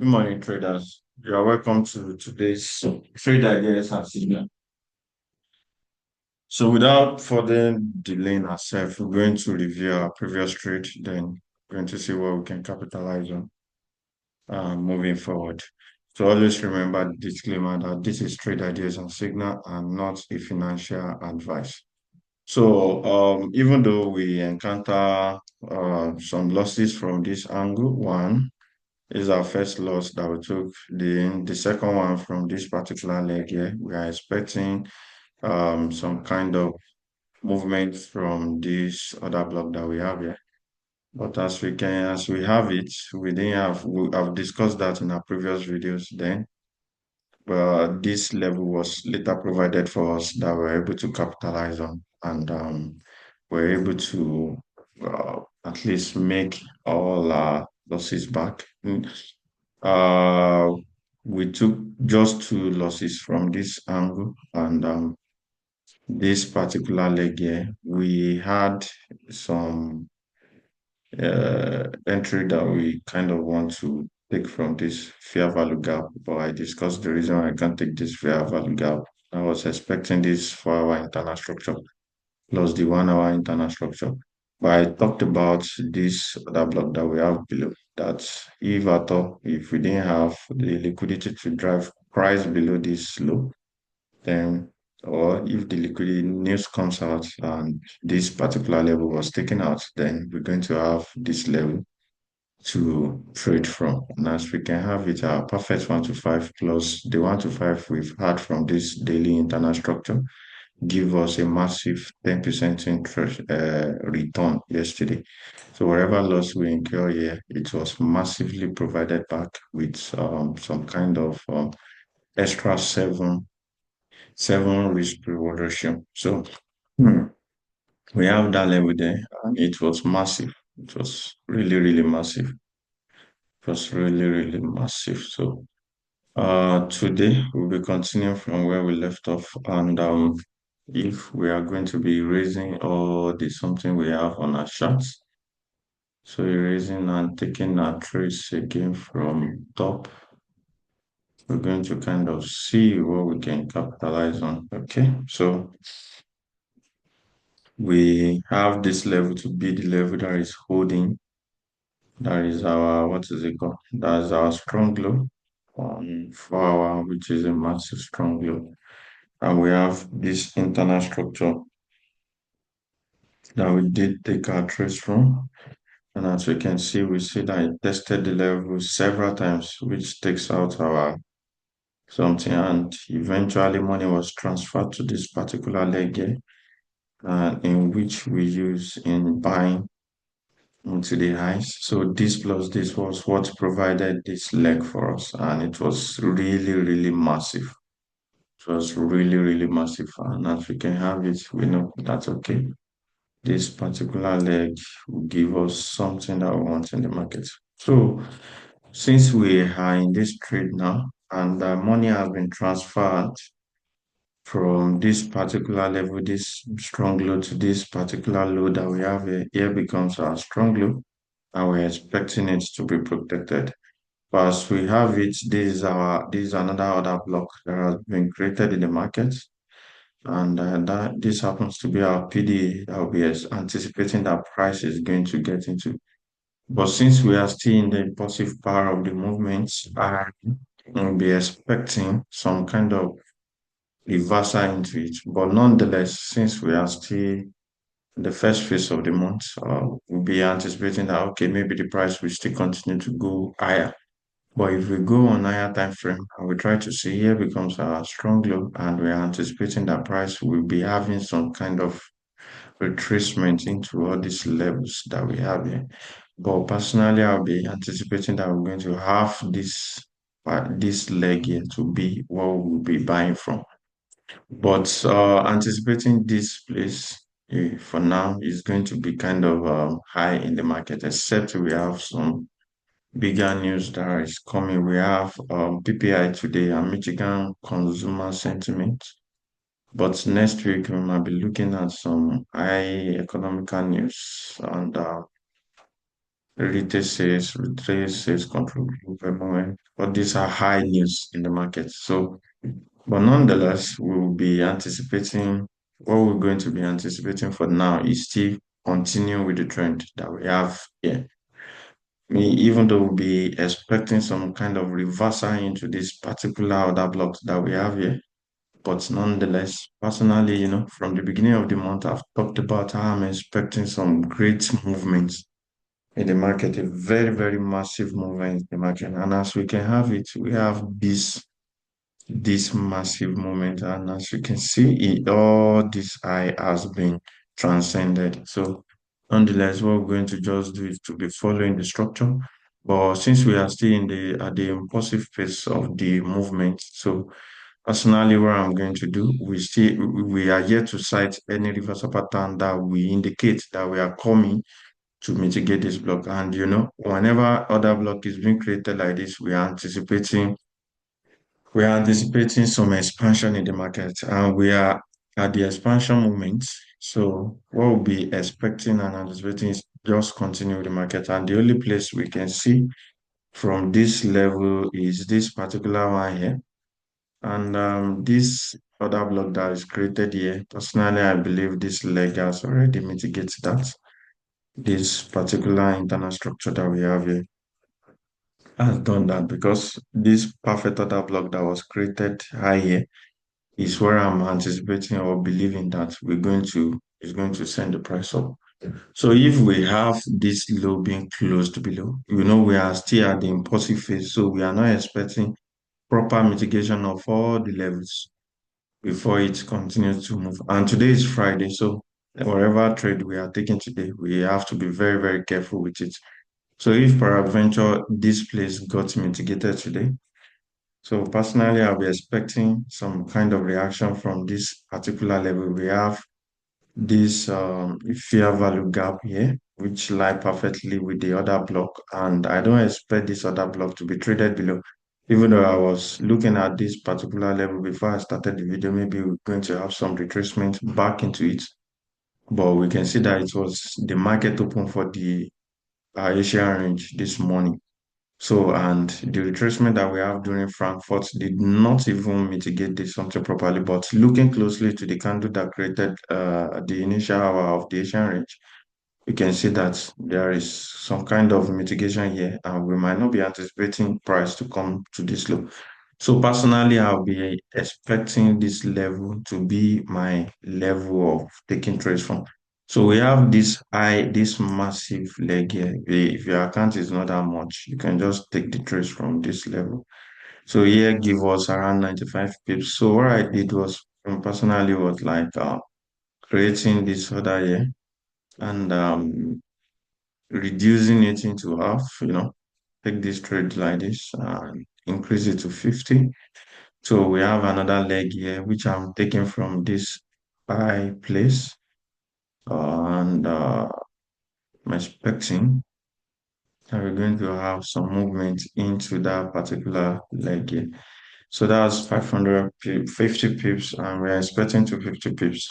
Good morning, traders. You are welcome to today's trade ideas and signal. So, without further delaying ourselves, we're going to review our previous trade, then going to see what we can capitalize on moving forward. So, always remember the disclaimer that this is trade ideas and signal and not a financial advice. So, even though we encounter some losses from this angle, one is our first loss that we took. The second one from this particular leg here, we are expecting some kind of movement from this other block that we have here. But as we have it, we didn't have, I've discussed that in our previous videos then. But this level was later provided for us that we're able to capitalize on, and we're able to at least make all our losses back. Uh, we took just two losses from this angle, and this particular leg here, we had some entry that we kind of want to take from this fair value gap, but I discussed the reason why I can't take this fair value gap. I was expecting this 4 hour internal structure plus the 1 hour internal structure. But I talked about this other block that we have below, that if at all, if we didn't have the liquidity to drive price below this low, then or if the liquidity news comes out and this particular level was taken out, then we're going to have this level to trade from. And as we can have it, our perfect 1 to 5 plus the 1 to 5 we've had from this daily internal structure give us a massive 10% interest return yesterday. So wherever loss we incur here, it was massively provided back with some kind of extra seven risk reward ratio. So hmm, we have that level there, and it was massive. It was really massive. It was really massive. So today we'll be continuing from where we left off, and if we are going to be raising all the something we have on our charts. So erasing and taking our trace again from top. We're going to kind of see what we can capitalize on. Okay, so we have this level to be the level that is holding. That is our, what is it called? That is our strong low on 4 hour, which is a massive strong low. And we have this internal structure that we did take our trace from. And as we can see, we see that it tested the level several times, which takes out our something. And eventually money was transferred to this particular leg here, in which we use in buying into the highs. So this plus this was what provided this leg for us. And it was really massive. It was really massive. And as we can have it, we know that's okay. This particular leg will give us something that we want in the market. So since we are in this trade now and the money has been transferred from this particular level, this strong low to this particular low that we have here becomes our strong low, and we're expecting it to be protected. But as we have it, this is another other block that has been created in the market, and that this happens to be our PD that we are anticipating that price is going to get into. But since we are still in the impulsive power of the movements, I will be expecting some kind of reversal into it. But nonetheless, since we are still in the first phase of the month, we'll be anticipating that okay, maybe the price will still continue to go higher. But if we go on higher time frame and we try to see here becomes a strong low, and we are anticipating that price will be having some kind of retracement into all these levels that we have here. But personally, I'll be anticipating that we're going to have this leg here to be what we'll be buying from. But anticipating this place for now is going to be kind of high in the market, except we have some bigger news that is coming. We have PPI today and Michigan consumer sentiment. But next week we might be looking at some high economical news, and retail sales control group moment. But these are high news in the market. So, but nonetheless, we'll be anticipating what we're going to be anticipating for now is still continue with the trend that we have here. Even though we'll be expecting some kind of reversal into this particular order block that we have here, but nonetheless, personally, from the beginning of the month, I've talked about how I'm expecting some great movements in the market, a very, very massive movement in the market. And as we can have it, we have this massive moment. And as you can see, all this high has been transcended. So nonetheless, what we're going to just do is to be following the structure. But since we are still in the at the impulsive phase of the movement, so personally, what I'm going to do, we are yet to cite any reversal pattern that we indicate that we are coming to mitigate this block. And whenever other block is being created like this, we are anticipating some expansion in the market, and we are at the expansion moment. So what we'll be expecting and anticipating is just continue the market. And the only place we can see from this level is this particular one here. And this other block that is created here, personally, I believe this leg has already mitigated that. This particular internal structure that we have here has done that because this perfect order block that was created high here is where I'm anticipating or believing that is going to send the price up. So if we have this low being closed below, we are still at the impulsive phase, so we are not expecting proper mitigation of all the levels before it continues to move. And today is Friday, so whatever trade we are taking today, we have to be very, very careful with it. So if peradventure this place got mitigated today, so personally, I'll be expecting some kind of reaction from this particular level. We have this fair value gap here, which lie perfectly with the other block, and I don't expect this other block to be traded below. Even though I was looking at this particular level before I started the video, maybe we're going to have some retracement back into it. But we can see that it was the market open for the Asian range this morning. So, and the retracement that we have during Frankfurt did not even mitigate this something properly. But looking closely to the candle that created the initial hour of the Asian range, we can see that there is some kind of mitigation here, and we might not be anticipating price to come to this low. So personally, I'll be expecting this level to be my level of taking trades from. So we have this massive leg here. If your account is not that much, you can just take the trades from this level. So here give us around 95 pips. So what I did was personally was like creating this order here and reducing it into half, take this trade like this and increase it to 50. So we have another leg here, which I'm taking from this high place, and I'm expecting that we're going to have some movement into that particular leg here. So that's 50 pips, and we're expecting 250 pips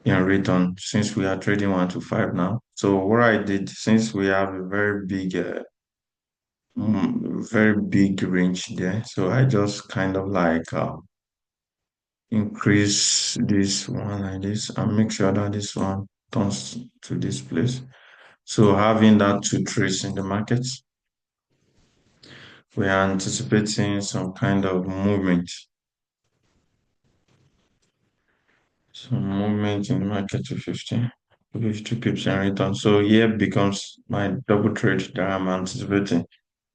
in return since we are trading 1 to 5 now. So what I did, since we have a very big range there, so I just kind of like increase this one like this and make sure that this one turns to this place. So having that two trades in the market, we are anticipating some kind of movement. Some movement in the market to 50 pips in return. So here becomes my double trade that I'm anticipating.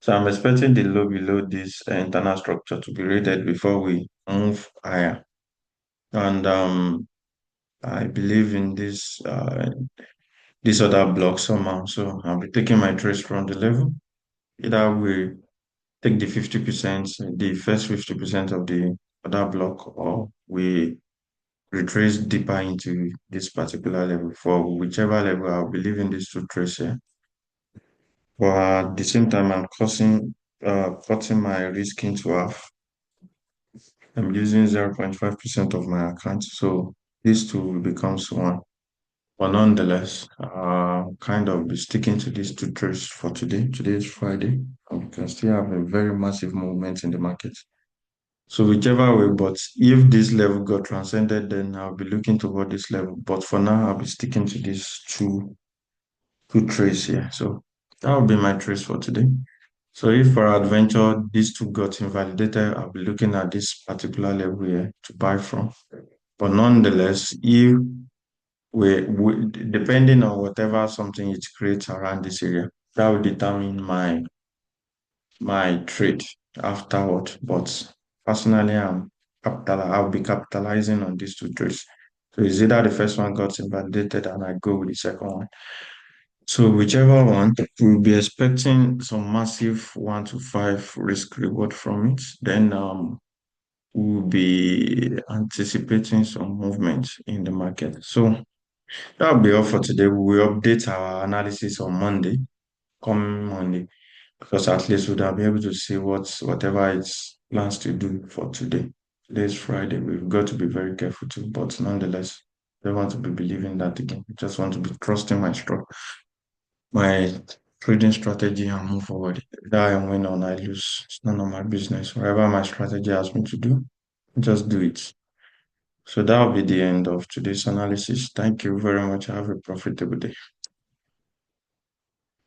So I'm expecting the low below this internal structure to be rated before we move higher. And I believe in this other block somehow. So I'll be taking my trades from the level. Either we take the 50%, the first 50% of the other block, or we retrace deeper into this particular level. For whichever level, I'll be leaving these two trades here. But at the same time, I'm cutting my risk into half. I'm using 0.5% of my account. So these two becomes one. But nonetheless, kind of be sticking to these two trades for today. Today is Friday, and we can still have a very massive movement in the market. So whichever way, but if this level got transcended, then I'll be looking toward this level. But for now, I'll be sticking to these two trades here. So that will be my trades for today. So if for adventure these two got invalidated, I'll be looking at this particular level here to buy from. But nonetheless, if we depending on whatever something it creates around this area, that will determine my trade afterward. But personally, I'll be capitalizing on these two trades. So it's either the first one got invalidated and I go with the second one. So whichever one, we'll be expecting some massive 1 to 5 risk reward from it. Then we'll be anticipating some movement in the market. So that'll be all for today. We will update our analysis on Monday, coming Monday, because at least we'll be able to see whatever it plans to do for today. Today's Friday. We've got to be very careful too, but nonetheless, I don't want to be believing that again. I just want to be trusting my trading strategy and move forward. Either I win or I lose. It's none of my business. Whatever my strategy asks me to do, just do it. So that will be the end of today's analysis. Thank you very much. Have a profitable day.